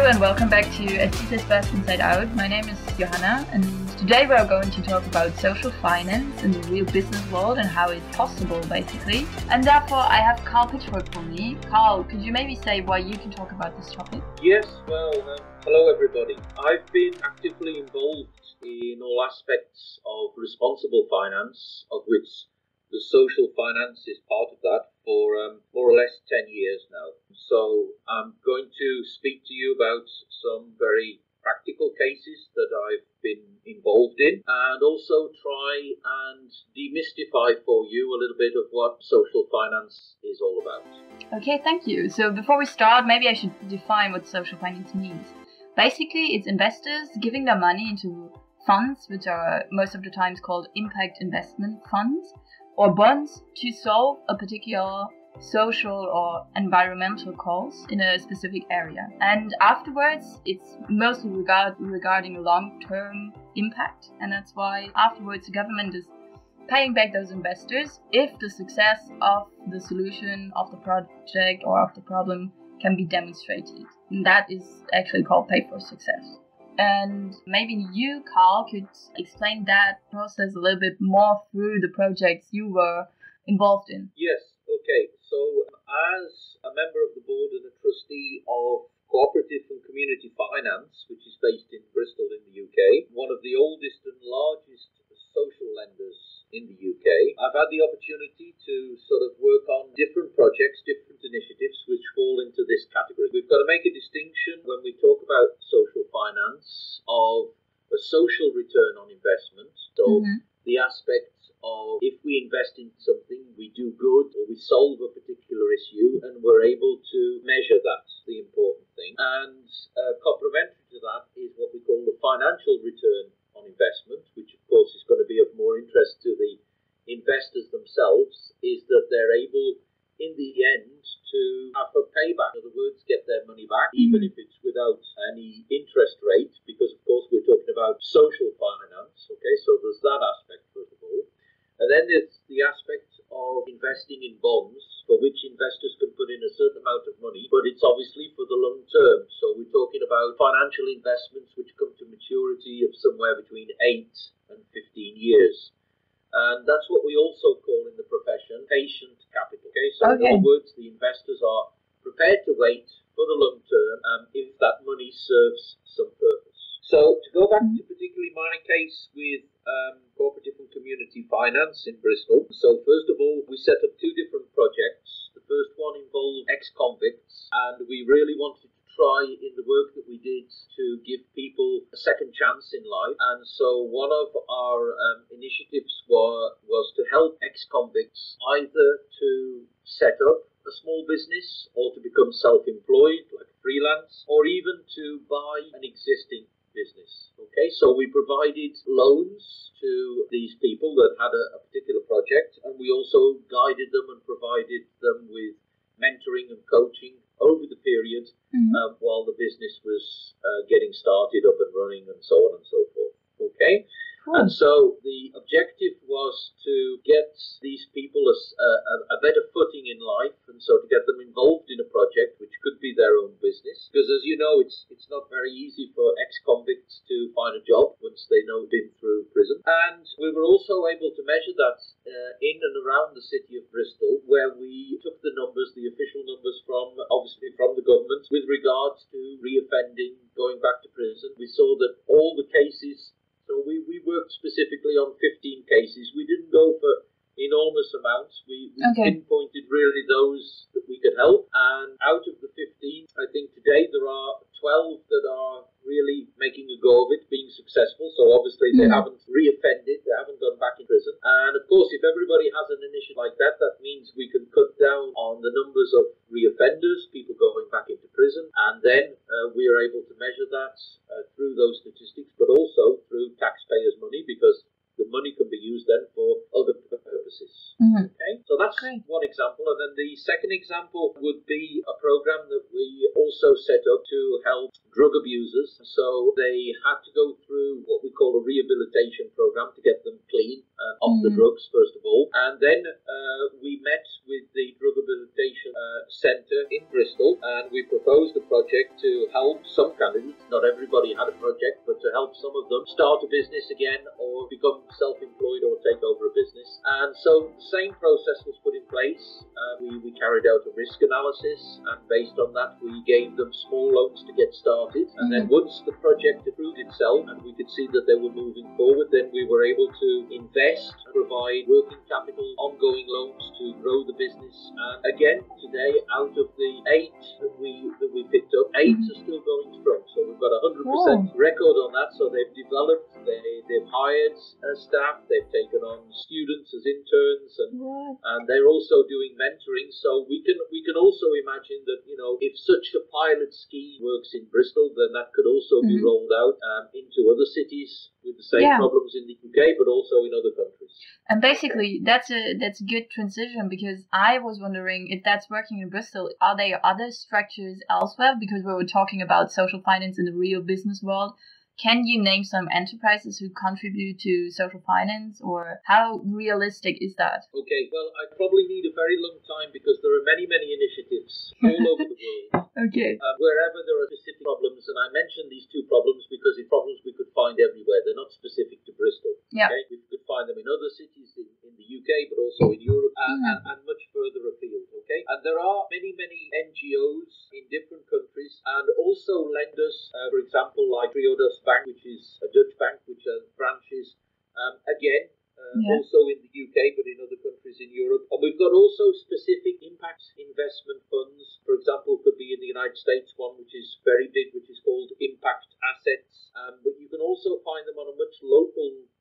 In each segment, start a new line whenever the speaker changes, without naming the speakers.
Hello and welcome back to ESPAS-ESTICE Inside Out. My name is Johanna and today we are going to talk about social finance in the real business world and how it's possible basically. And therefore I have Carl Pitchford for me. Carl, could you maybe say why you can talk about this topic?
Yes, hello everybody. I've been actively involved in all aspects of responsible finance, of which the social finance is part of that, for more or less 10 years now. So I'm going to speak to you about some very practical cases that I've been involved in, and also try and demystify for you a little bit of what social finance is all about.
Okay, thank you. So before we start, maybe I should define what social finance means. Basically, it's investors giving their money into funds, which are most of the times called impact investment funds, or bonds to solve a particular social or environmental cause in a specific area. And afterwards, it's mostly regarding long-term impact. And that's why afterwards the government is paying back those investors if the success of the solution of the project or of the problem can be demonstrated. And that is actually called pay for success. And maybe you, Carl, could explain that process a little bit more through the projects you were involved in.
Yes, okay. So as a member of the board and a trustee of Co-operative and Community Finance, which is based in Bristol in the UK, one of the oldest and largest social lenders in the UK, I've had the opportunity to sort of work on different projects, different initiatives which fall into this category. We've got to make a distinction when we talk about social finance of a social return on investment. So the aspect of if we invest in something, we do good or we solve a particular issue and we're able to measure that, the important thing. And complementary to that is what we call the financial return on investment, which of course is going to be of more interest to the investors themselves, is that they're able in the end to have a payback. In other words, get their money back, even if it's without any interest rate, because of course we're talking about social finance. Okay, so there's that aspect first of all. And then there's the aspect of investing in bonds, for which investors can put in a certain amount of money, but it's obviously for the long term. So we're talking about financial investments which come to maturity of somewhere between 8 and 15 years. And that's what we also call in the profession patient capital. Okay, so in other words, the investors are prepared to wait for the long term if that money serves some purpose. So to go back to particularly my case with cooperative and community finance in Bristol. So first of all, we set up two different projects. The first one involved ex-convicts, and we really wanted to try in the work that we did to give people a second chance in life. And so one of our initiatives was to help ex-convicts either to set up a small business or to become self-employed, like freelance, or even to buy an existing business. Okay, so we provided loans to these people that had a particular project, and we also guided them and provided them with mentoring and coaching over the period while the business was getting started up and running and so on and so forth. Okay, and so the objective was to get these people a better footing in life, and so to get them involved in a project which could be their own business, because as you know, it's not very easy for ex-convicts to find a job once they've been through prison. And we were also able to measure that in and around the city of Bristol, where we took the numbers, the official numbers obviously from the government with regards to reoffending, going back to prison. We saw that all the cases, so we worked specifically on 15 cases. We didn't go for enormous amounts. We pinpointed really those that we could help. And out of the 15, I think today there are 12 that are really making a go of it, being successful. So obviously they haven't reoffended, they haven't gone back in prison. And of course, if everybody has an initiative like that, that means we can cut down on the numbers of reoffenders, people going back into prison. And then we are able to measure that through those statistics, but also through taxpayers' money, because the money can be used then for other purposes. Okay, so that's one example. And then the second example would be a program that we also set up to help drug abusers. So they had to go through what we call a rehabilitation program to get them clean off the drugs, first of all. And then we met with the drug rehabilitation centre in Bristol, and we proposed a project to help some candidates, not everybody had a project, but to help some of them start a business again or become self-employed or take over a business. And so the same process was put in place. We carried out a risk analysis, and based on that we gave them small loans to get started, and then once the project approved itself and we could see that they were moving forward, then we were able to invest and provide working capital, ongoing loans to grow the business. And again, today, out of the 8 that we picked up, 8 are still going strong. So we've got 100% record on that. So they've developed, they've hired staff, they've taken on students as interns, and they're also doing mentoring. So we can also imagine that, you know, if such a pilot scheme works in Bristol, then that could also be rolled out into other cities with the same problems in the UK, but also in other countries.
And basically, that's a good transition, because I was wondering if that's working in Bristol. Are there other structures elsewhere? Because we were talking about social finance in the real business world. Can you name some enterprises who contribute to social finance, or how realistic is that?
Okay, well, I probably need a very long time because there are many, many initiatives all over the world.
Okay.
Wherever there are specific problems, and I mentioned these 2 problems because it's problems we could find everywhere. They're not specific to Bristol.
Yeah.
Okay? We could find them in other cities in the UK, but also in Europe and much further afield. Okay, and there are many, many NGOs in different countries, and also lenders, for example, like Triodos Bank, which is a Dutch bank, which has branches, also in the UK, but in other countries in Europe. And we've got also specific impact investment funds. For example, could be in the United States one, which is very big, which is called Impact Assets. But you can also find them on a much local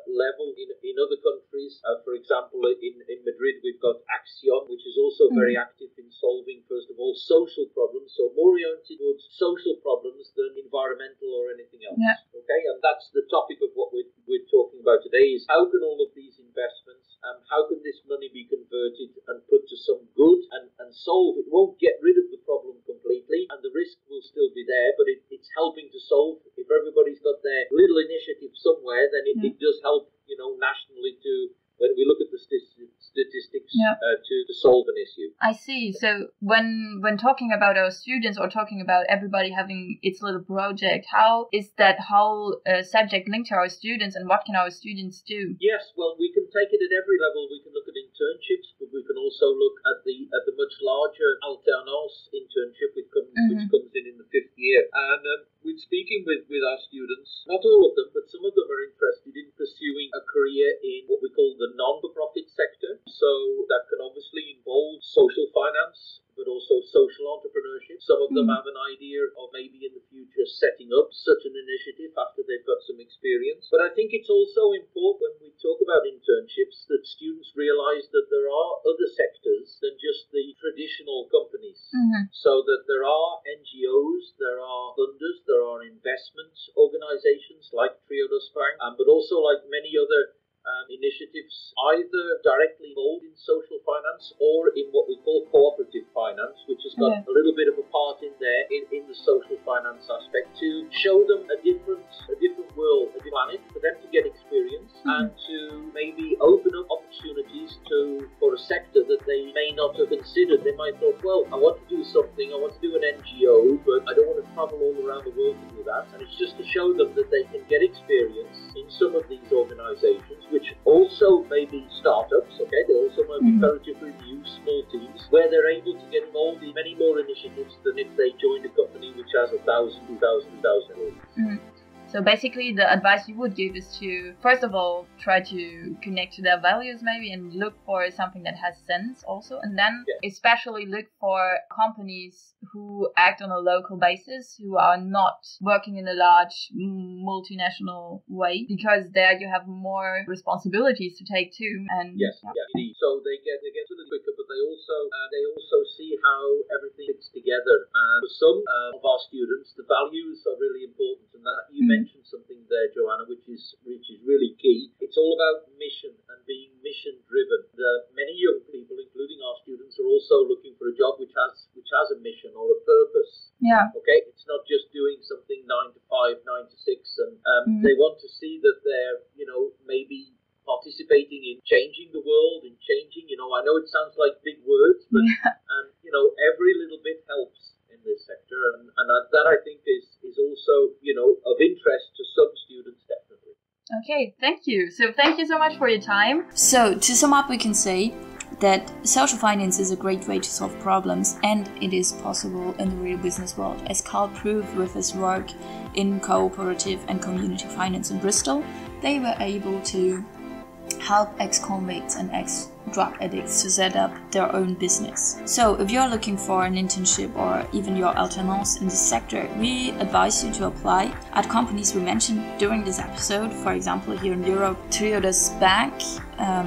level in other countries. For example, in Madrid, we've got Accion, which is also very active in solving, first of all, social problems, so more oriented towards social problems than environmental or anything else. Yeah. Okay, and that's the topic of what we're talking about today, is how can all of these investments, how can this money be converted and put to some good and solve? It won't get rid of the problem completely, and the risk will still be there, but it's helping to solve. If everybody's got their little initiative somewhere, then it does help, you know, nationally to, when we look at the statistics, to solve an issue.
I see. So when talking about our students, or talking about everybody having its little project, how is that whole subject linked to our students, and what can our students do?
Yes, well, we can take it at every level. We can look at internships, but we can also look at the much larger alternance internship, which comes in the 5th year. And we're speaking with our students, not all of them, but some of them are interested in pursuing a career in what we call the non-for-profit sector. So that can obviously involve social finance, but also social entrepreneurship. Some of them have an idea of maybe in the future setting up such an initiative after they've got some experience. But I think it's also important when we talk about internships that students realise that there are other sectors than just the traditional companies. So that there are NGOs, there are funders, there are investment organisations like Triodos Bank, but also like many other initiatives, either directly involved in social finance or in what we call cooperative finance, which has got a little bit of a part in there in the social finance aspect, to show them a different world, a planet, for them to get experience and to maybe open up opportunities for a sector that they may not have considered. They might have thought, well, I want to do something, I want to do an NGO, but I don't want to travel all around the world to do that. And it's just to show them that they can get experience in some of these organisations, which also may be startups, okay? They also might be relatively new, small teams, where they're able to get involved in many more initiatives than if they joined a company which has 1,000, 2,000 employees.
So basically, the advice you would give is to, first of all, try to connect to their values maybe, and look for something that has sense also. And then especially look for companies who act on a local basis, who are not working in a large multinational way, because there you have more responsibilities to take too. And
indeed. So they get a little quicker, but they also see how everything fits together. And for some of our students, the values are really important, and that you mentioned something there, Joanna, which is really key. It's all about mission and being mission driven. Many young people, including our students, are also looking for a job which has a mission or a purpose. Okay, it's not just doing something 9 to 5, 9 to 6, and they want to see that they're, you know, maybe participating in changing the world, in changing, you know, I know it sounds like big words, but you know,
Okay, thank you. So thank you so much for your time.
So to sum up, we can say that social finance is a great way to solve problems, and it is possible in the real business world, as Carl proved with his work in cooperative and community finance in Bristol. They were able to help ex-convicts and ex-drug addicts to set up their own business. So if you're looking for an internship or even your alternance in this sector, we advise you to apply at companies we mentioned during this episode. For example, here in Europe, Triodos Bank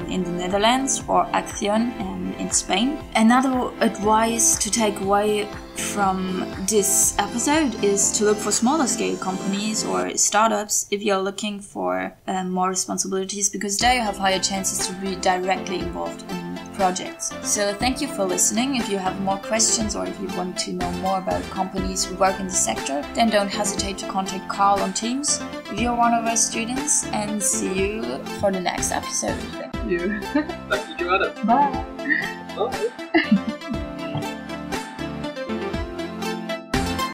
in the Netherlands, or Accion in Spain. Another advice to take away from this episode is to look for smaller scale companies or startups if you're looking for more responsibilities, because there you have higher chances to be directly involved in projects. So thank you for listening. If you have more questions or if you want to know more about companies who work in the sector, then don't hesitate to contact Carl on Teams if you're one of our students, and see you for the next episode.
Thank you.
Thank you, Joanna.
Bye.
Bye.